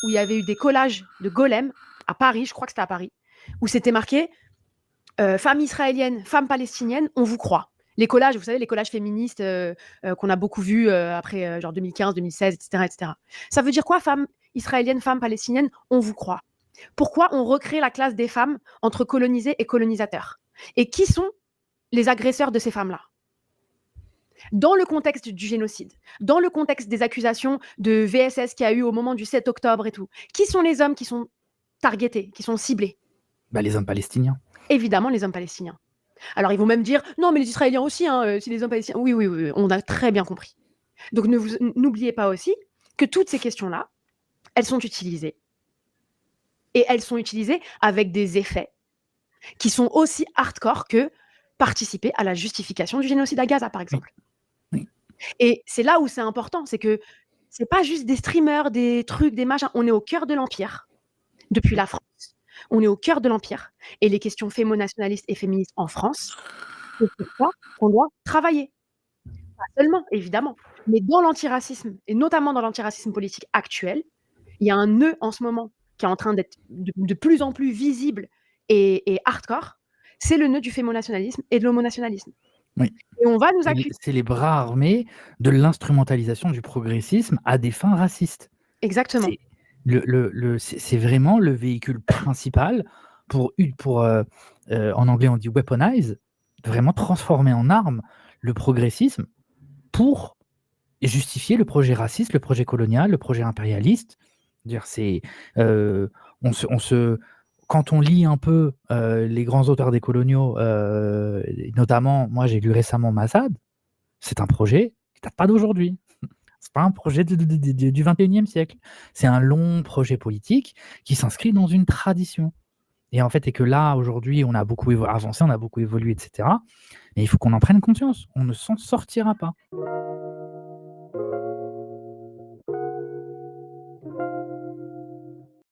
où il y avait eu des collages de golems à Paris, je crois que c'était à Paris, où c'était marqué femmes israéliennes, femmes palestiniennes, on vous croit. Les collages, vous savez, les collages féministes qu'on a beaucoup vus après genre 2015, 2016, etc., etc. Ça veut dire quoi, femmes israéliennes, femmes palestiniennes, on vous croit. Pourquoi on recrée la classe des femmes entre colonisés et colonisateurs? Et qui sont les agresseurs de ces femmes-là? Dans le contexte du génocide, dans le contexte des accusations de VSS qu'il y a eu au moment du 7 octobre et tout, qui sont les hommes qui sont targetés, qui sont ciblés? Les hommes palestiniens. Évidemment, les hommes palestiniens. Alors, ils vont même dire non, mais les Israéliens aussi, hein, si les hommes palestiniens. Oui, oui, oui, on a très bien compris. Donc, n'oubliez pas aussi que toutes ces questions-là, elles sont utilisées. Et elles sont utilisées avec des effets qui sont aussi hardcore que participer à la justification du génocide à Gaza, par exemple. Oui. Et c'est là où c'est important, c'est que c'est pas juste des streamers, des trucs, des machins. On est au cœur de l'Empire, depuis la France. On est au cœur de l'Empire. Et les questions fémonationalistes et féministes en France, c'est sur ça qu'on doit travailler. Pas seulement, évidemment, mais dans l'antiracisme, et notamment dans l'antiracisme politique actuel, il y a un nœud en ce moment qui est en train d'être de plus en plus visible et hardcore, c'est le nœud du fémonationalisme et de l'homonationalisme. Oui. Et on va nous accuser. C'est les bras armés de l'instrumentalisation du progressisme à des fins racistes. Exactement. C'est vraiment le véhicule principal pour en anglais on dit weaponize, vraiment transformer en arme le progressisme pour justifier le projet raciste, le projet colonial, le projet impérialiste. Quand on lit un peu les grands auteurs décoloniaux, notamment, moi j'ai lu récemment Massad, c'est un projet qui date pas d'aujourd'hui. C'est pas un projet du 21e siècle. C'est un long projet politique qui s'inscrit dans une tradition. Et en fait, et que là, aujourd'hui, on a beaucoup avancé, on a beaucoup évolué, etc. Mais il faut qu'on en prenne conscience. On ne s'en sortira pas.